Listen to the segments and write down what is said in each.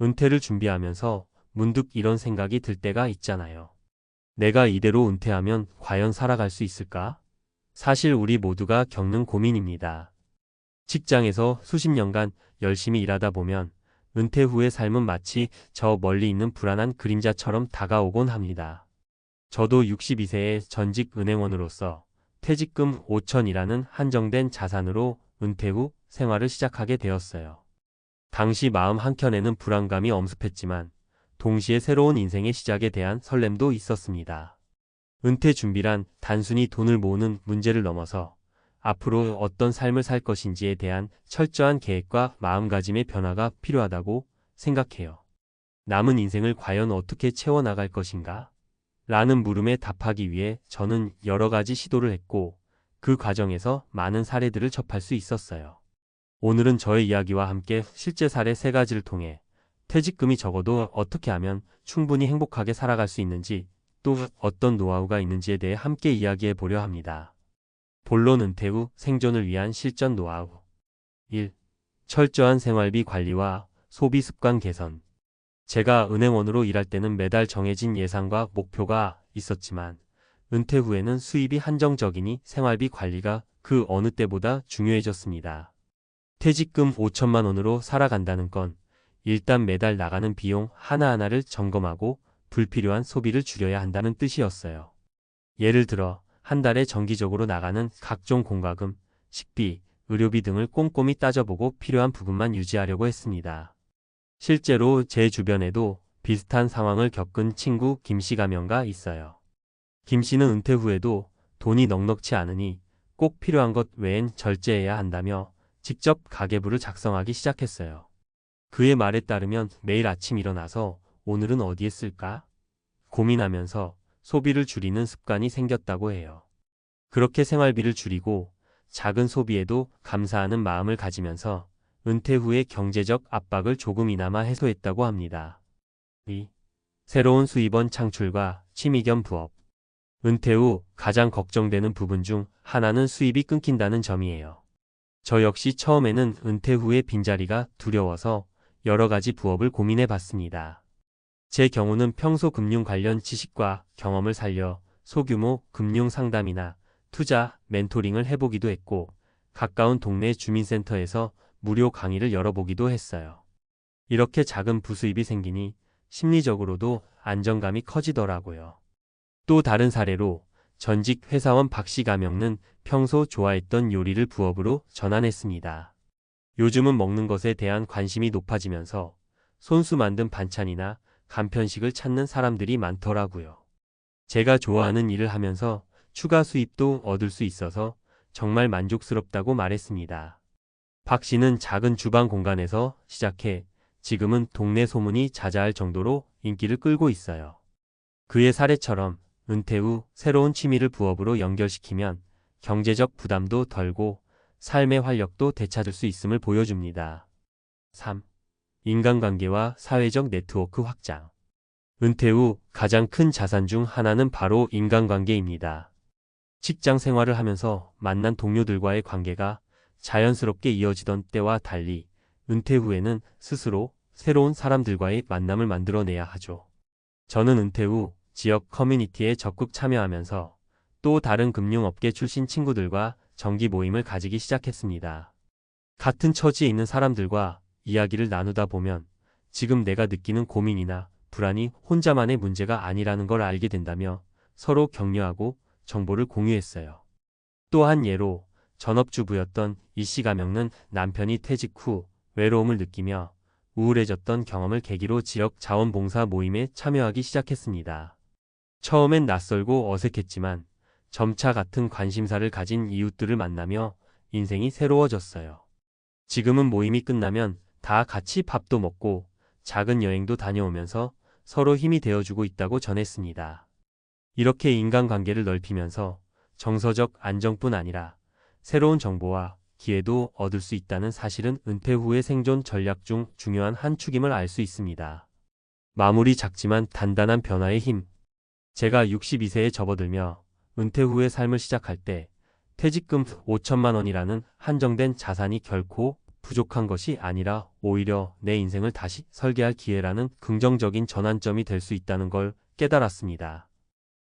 은퇴를 준비하면서 문득 이런 생각이 들 때가 있잖아요. 내가 이대로 은퇴하면 과연 살아갈 수 있을까? 사실 우리 모두가 겪는 고민입니다. 직장에서 수십 년간 열심히 일하다 보면 은퇴 후의 삶은 마치 저 멀리 있는 불안한 그림자처럼 다가오곤 합니다. 저도 62세의 전직 은행원으로서 퇴직금 5천이라는 한정된 자산으로 은퇴 후 생활을 시작하게 되었어요. 당시 마음 한켠에는 불안감이 엄습했지만 동시에 새로운 인생의 시작에 대한 설렘도 있었습니다. 은퇴 준비란 단순히 돈을 모으는 문제를 넘어서 앞으로 어떤 삶을 살 것인지에 대한 철저한 계획과 마음가짐의 변화가 필요하다고 생각해요. 남은 인생을 과연 어떻게 채워나갈 것인가? 라는 물음에 답하기 위해 저는 여러 가지 시도를 했고 그 과정에서 많은 사례들을 접할 수 있었어요. 오늘은 저의 이야기와 함께 실제 사례 3가지를 통해 퇴직금이 적어도 어떻게 하면 충분히 행복하게 살아갈 수 있는지 또 어떤 노하우가 있는지에 대해 함께 이야기해 보려 합니다. 본론 은퇴 후 생존을 위한 실전 노하우 1. 철저한 생활비 관리와 소비 습관 개선. 제가 은행원으로 일할 때는 매달 정해진 예산과 목표가 있었지만 은퇴 후에는 수입이 한정적이니 생활비 관리가 그 어느 때보다 중요해졌습니다. 퇴직금 5천만 원으로 살아간다는 건 일단 매달 나가는 비용 하나하나를 점검하고 불필요한 소비를 줄여야 한다는 뜻이었어요. 예를 들어 한 달에 정기적으로 나가는 각종 공과금, 식비, 의료비 등을 꼼꼼히 따져보고 필요한 부분만 유지하려고 했습니다. 실제로 제 주변에도 비슷한 상황을 겪은 친구 김씨 가명가 있어요. 김씨는 은퇴 후에도 돈이 넉넉치 않으니 꼭 필요한 것 외엔 절제해야 한다며 직접 가계부를 작성하기 시작했어요. 그의 말에 따르면 매일 아침 일어나서 오늘은 어디에 쓸까? 고민하면서 소비를 줄이는 습관이 생겼다고 해요. 그렇게 생활비를 줄이고 작은 소비에도 감사하는 마음을 가지면서 은퇴 후의 경제적 압박을 조금이나마 해소했다고 합니다. 2. 새로운 수입원 창출과 취미 겸 부업. 은퇴 후 가장 걱정되는 부분 중 하나는 수입이 끊긴다는 점이에요. 저 역시 처음에는 은퇴 후의 빈자리가 두려워서 여러 가지 부업을 고민해 봤습니다. 제 경우는 평소 금융 관련 지식과 경험을 살려 소규모 금융 상담이나 투자, 멘토링을 해보기도 했고 가까운 동네 주민센터에서 무료 강의를 열어보기도 했어요. 이렇게 작은 부수입이 생기니 심리적으로도 안정감이 커지더라고요. 또 다른 사례로 전직 회사원 박씨 가명는 평소 좋아했던 요리를 부업으로 전환했습니다. 요즘은 먹는 것에 대한 관심이 높아지면서 손수 만든 반찬이나 간편식을 찾는 사람들이 많더라고요. 제가 좋아하는 일을 하면서 추가 수입도 얻을 수 있어서 정말 만족스럽다고 말했습니다. 박 씨는 작은 주방 공간에서 시작해 지금은 동네 소문이 자자할 정도로 인기를 끌고 있어요. 그의 사례처럼 은퇴 후 새로운 취미를 부업으로 연결시키면 경제적 부담도 덜고 삶의 활력도 되찾을 수 있음을 보여줍니다. 3. 인간관계와 사회적 네트워크 확장. 은퇴 후 가장 큰 자산 중 하나는 바로 인간관계입니다. 직장 생활을 하면서 만난 동료들과의 관계가 자연스럽게 이어지던 때와 달리 은퇴 후에는 스스로 새로운 사람들과의 만남을 만들어내야 하죠. 저는 은퇴 후 지역 커뮤니티에 적극 참여하면서 또 다른 금융업계 출신 친구들과 정기 모임을 가지기 시작했습니다. 같은 처지에 있는 사람들과 이야기를 나누다 보면 지금 내가 느끼는 고민이나 불안이 혼자만의 문제가 아니라는 걸 알게 된다며 서로 격려하고 정보를 공유했어요. 또 한 예로 전업주부였던 이씨 가명은 남편이 퇴직 후 외로움을 느끼며 우울해졌던 경험을 계기로 지역 자원봉사 모임에 참여하기 시작했습니다. 처음엔 낯설고 어색했지만 점차 같은 관심사를 가진 이웃들을 만나며 인생이 새로워졌어요. 지금은 모임이 끝나면 다 같이 밥도 먹고 작은 여행도 다녀오면서 서로 힘이 되어주고 있다고 전했습니다. 이렇게 인간관계를 넓히면서 정서적 안정뿐 아니라 새로운 정보와 기회도 얻을 수 있다는 사실은 은퇴 후의 생존 전략 중 중요한 한 축임을 알 수 있습니다. 마무리 작지만 단단한 변화의 힘. 제가 62세에 접어들며 은퇴 후의 삶을 시작할 때 퇴직금 5천만 원이라는 한정된 자산이 결코 부족한 것이 아니라 오히려 내 인생을 다시 설계할 기회라는 긍정적인 전환점이 될 수 있다는 걸 깨달았습니다.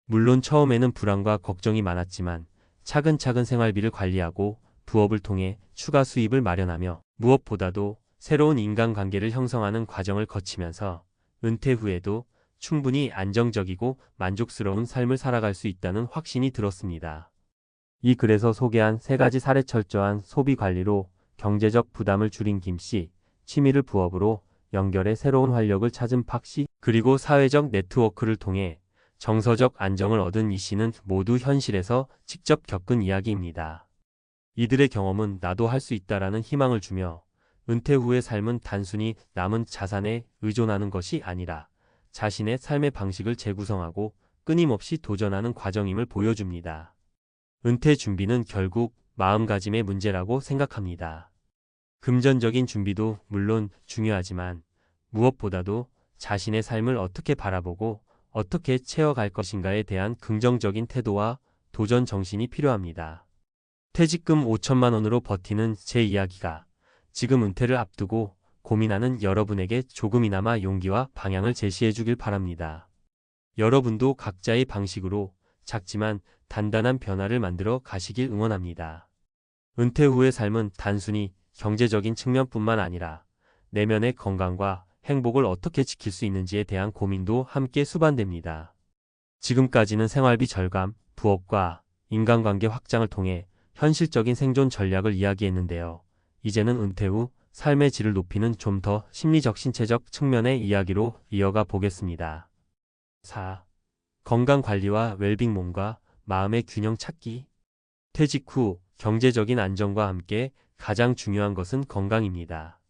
물론 처음에는 불안과 걱정이 많았지만 차근차근 생활비를 관리하고 부업을 통해 추가 수입을 마련하며 무엇보다도 새로운 인간관계를 형성하는 과정을 거치면서 은퇴 후에도 충분히 안정적이고 만족스러운 삶을 살아갈 수 있다는 확신이 들었습니다. 이 글에서 소개한 3가지 사례 철저한 소비 관리로 경제적 부담을 줄인 김씨, 취미를 부업으로 연결해 새로운 활력을 찾은 박씨, 그리고 사회적 네트워크를 통해 정서적 안정을 얻은 이씨는 모두 현실에서 직접 겪은 이야기입니다. 이들의 경험은 나도 할 수 있다라는 희망을 주며 은퇴 후의 삶은 단순히 남은 자산에 의존하는 것이 아니라 자신의 삶의 방식을 재구성하고 끊임없이 도전하는 과정임을 보여줍니다. 은퇴 준비는 결국 마음가짐의 문제라고 생각합니다. 금전적인 준비도 물론 중요하지만 무엇보다도 자신의 삶을 어떻게 바라보고 어떻게 채워갈 것인가에 대한 긍정적인 태도와 도전 정신이 필요합니다. 퇴직금 5천만 원으로 버티는 제 이야기가 지금 은퇴를 앞두고 고민하는 여러분에게 조금이나마 용기와 방향을 제시해 주길 바랍니다. 여러분도 각자의 방식으로 작지만 단단한 변화를 만들어 가시길 응원합니다. 은퇴 후의 삶은 단순히 경제적인 측면뿐만 아니라 내면의 건강과 행복을 어떻게 지킬 수 있는지에 대한 고민도 함께 수반됩니다. 지금까지는 생활비 절감, 부업과 인간관계 확장을 통해 현실적인 생존 전략을 이야기했는데요. 이제는 은퇴 후 삶의 질을 높이는 좀 더 심리적 신체적 측면의 이야기로 이어가 보겠습니다. 4. 건강관리와 웰빙 몸과 마음의 균형 찾기. 퇴직 후 경제적인 안정과 함께 가장 중요한 것은 건강입니다.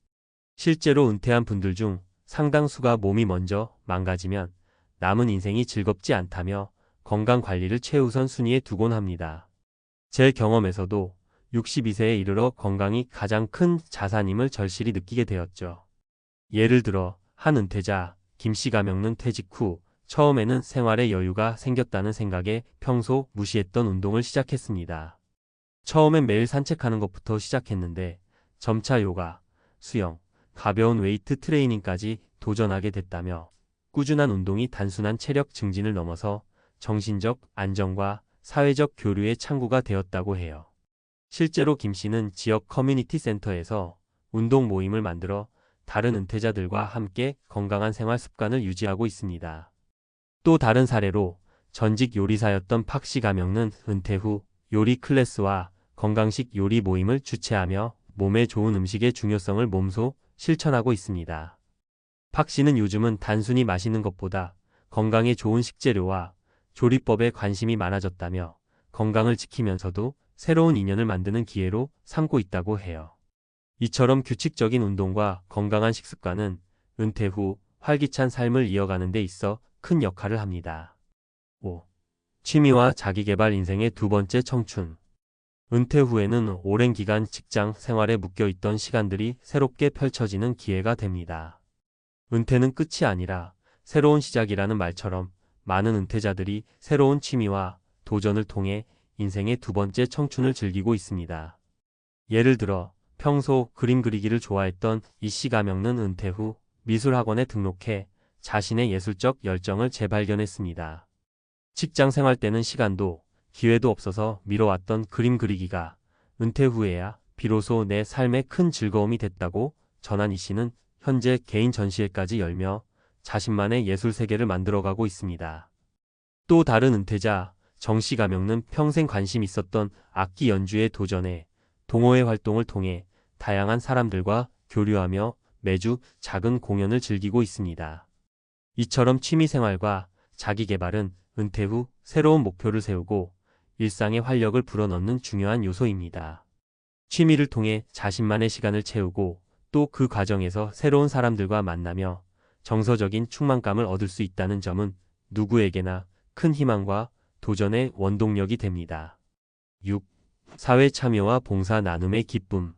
실제로 은퇴한 분들 중 상당수가 몸이 먼저 망가지면 남은 인생이 즐겁지 않다며 건강관리를 최우선 순위에 두곤 합니다. 제 경험에서도 62세에 이르러 건강이 가장 큰 자산임을 절실히 느끼게 되었죠. 예를 들어 한 은퇴자 김씨 가명은 퇴직 후 처음에는 생활에 여유가 생겼다는 생각에 평소 무시했던 운동을 시작했습니다. 처음엔 매일 산책하는 것부터 시작했는데 점차 요가, 수영, 가벼운 웨이트 트레이닝까지 도전하게 됐다며 꾸준한 운동이 단순한 체력 증진을 넘어서 정신적 안정과 사회적 교류의 창구가 되었다고 해요. 실제로 김 씨는 지역 커뮤니티 센터에서 운동 모임을 만들어 다른 은퇴자들과 함께 건강한 생활 습관을 유지하고 있습니다. 또 다른 사례로 전직 요리사였던 박 씨 가명은 은퇴 후 요리 클래스와 건강식 요리 모임을 주최하며 몸에 좋은 음식의 중요성을 몸소 실천하고 있습니다. 박 씨는 요즘은 단순히 맛있는 것보다 건강에 좋은 식재료와 조리법에 관심이 많아졌다며 건강을 지키면서도 새로운 인연을 만드는 기회로 삼고 있다고 해요. 이처럼 규칙적인 운동과 건강한 식습관은 은퇴 후 활기찬 삶을 이어가는 데 있어 큰 역할을 합니다. 5. 취미와 자기계발 인생의 두 번째 청춘. 은퇴 후에는 오랜 기간 직장 생활에 묶여있던 시간들이 새롭게 펼쳐지는 기회가 됩니다. 은퇴는 끝이 아니라 새로운 시작이라는 말처럼 많은 은퇴자들이 새로운 취미와 도전을 통해 인생의 두 번째 청춘을 즐기고 있습니다. 예를 들어 평소 그림 그리기를 좋아했던 이씨 가명은 은퇴 후 미술학원에 등록해 자신의 예술적 열정을 재발견했습니다. 직장 생활 때는 시간도 기회도 없어서 미뤄왔던 그림 그리기가 은퇴 후에야 비로소 내 삶의 큰 즐거움이 됐다고 전한 이씨는 현재 개인 전시회까지 열며 자신만의 예술 세계를 만들어가고 있습니다. 또 다른 은퇴자 정씨 가명은 평생 관심 있었던 악기 연주에 도전해 동호회 활동을 통해 다양한 사람들과 교류하며 매주 작은 공연을 즐기고 있습니다. 이처럼 취미생활과 자기개발은 은퇴 후 새로운 목표를 세우고 일상의 활력을 불어넣는 중요한 요소입니다. 취미를 통해 자신만의 시간을 채우고 또 그 과정에서 새로운 사람들과 만나며 정서적인 충만감을 얻을 수 있다는 점은 누구에게나 큰 희망과 도전의 원동력이 됩니다. 6. 사회 참여와 봉사 나눔의 기쁨.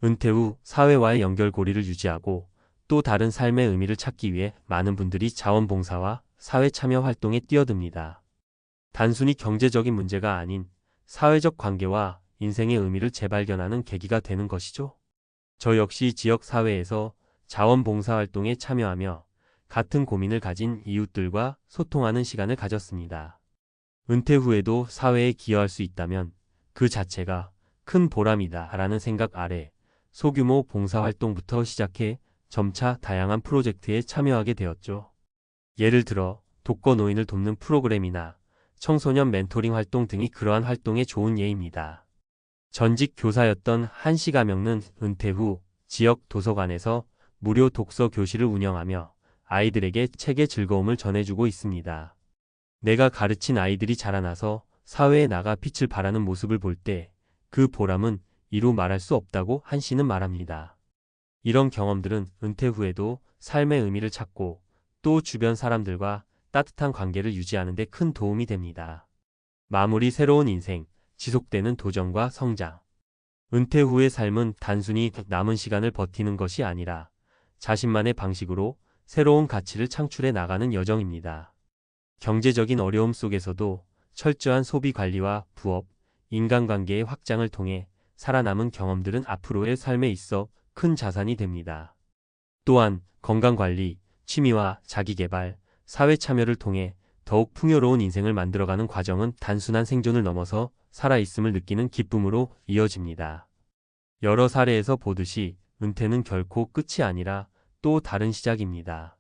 은퇴 후 사회와의 연결고리를 유지하고 또 다른 삶의 의미를 찾기 위해 많은 분들이 자원봉사와 사회 참여 활동에 뛰어듭니다. 단순히 경제적인 문제가 아닌 사회적 관계와 인생의 의미를 재발견하는 계기가 되는 것이죠. 저 역시 지역 사회에서 자원봉사활동에 참여하며 같은 고민을 가진 이웃들과 소통하는 시간을 가졌습니다. 은퇴 후에도 사회에 기여할 수 있다면 그 자체가 큰 보람이다 라는 생각 아래 소규모 봉사활동부터 시작해 점차 다양한 프로젝트에 참여하게 되었죠. 예를 들어 독거노인을 돕는 프로그램이나 청소년 멘토링 활동 등이 그러한 활동의 좋은 예입니다. 전직 교사였던 한씨 가명은 은퇴 후 지역 도서관에서 무료 독서 교실을 운영하며 아이들에게 책의 즐거움을 전해주고 있습니다. 내가 가르친 아이들이 자라나서 사회에 나가 빛을 발하는 모습을 볼 때 그 보람은 이루 말할 수 없다고 한씨는 말합니다. 이런 경험들은 은퇴 후에도 삶의 의미를 찾고 또 주변 사람들과 따뜻한 관계를 유지하는 데 큰 도움이 됩니다. 마무리 새로운 인생, 지속되는 도전과 성장. 은퇴 후의 삶은 단순히 남은 시간을 버티는 것이 아니라 자신만의 방식으로 새로운 가치를 창출해 나가는 여정입니다. 경제적인 어려움 속에서도 철저한 소비 관리와 부업, 인간관계의 확장을 통해 살아남은 경험들은 앞으로의 삶에 있어 큰 자산이 됩니다. 또한 건강관리, 취미와 자기개발, 사회 참여를 통해 더욱 풍요로운 인생을 만들어가는 과정은 단순한 생존을 넘어서 살아있음을 느끼는 기쁨으로 이어집니다. 여러 사례에서 보듯이 은퇴는 결코 끝이 아니라 또 다른 시작입니다.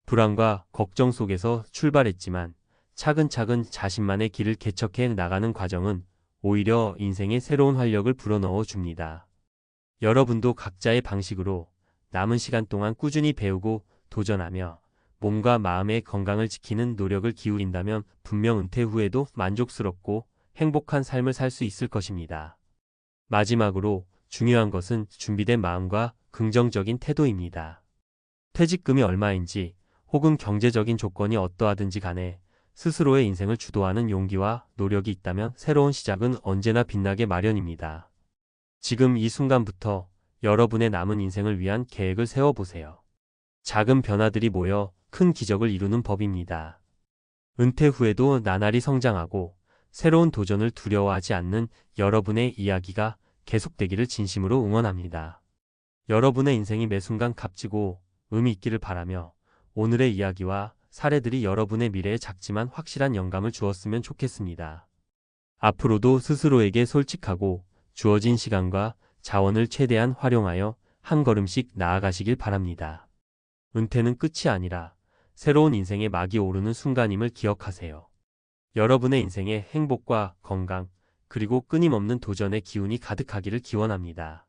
불안과 걱정 속에서 출발했지만 차근차근 자신만의 길을 개척해 나가는 과정은 오히려 인생에 새로운 활력을 불어넣어 줍니다. 여러분도 각자의 방식으로 남은 시간 동안 꾸준히 배우고 도전하며 몸과 마음의 건강을 지키는 노력을 기울인다면 분명 은퇴 후에도 만족스럽고 행복한 삶을 살 수 있을 것입니다. 마지막으로 중요한 것은 준비된 마음과 긍정적인 태도입니다. 퇴직금이 얼마인지 혹은 경제적인 조건이 어떠하든지 간에 스스로의 인생을 주도하는 용기와 노력이 있다면 새로운 시작은 언제나 빛나게 마련입니다. 지금 이 순간부터 여러분의 남은 인생을 위한 계획을 세워보세요. 작은 변화들이 모여 큰 기적을 이루는 법입니다. 은퇴 후에도 나날이 성장하고 새로운 도전을 두려워하지 않는 여러분의 이야기가 계속되기를 진심으로 응원합니다. 여러분의 인생이 매 순간 값지고 의미 있기를 바라며 오늘의 이야기와 사례들이 여러분의 미래에 작지만 확실한 영감을 주었으면 좋겠습니다. 앞으로도 스스로에게 솔직하고 주어진 시간과 자원을 최대한 활용하여 한 걸음씩 나아가시길 바랍니다. 은퇴는 끝이 아니라 새로운 인생의 막이 오르는 순간임을 기억하세요. 여러분의 인생에 행복과 건강, 그리고 끊임없는 도전의 기운이 가득하기를 기원합니다.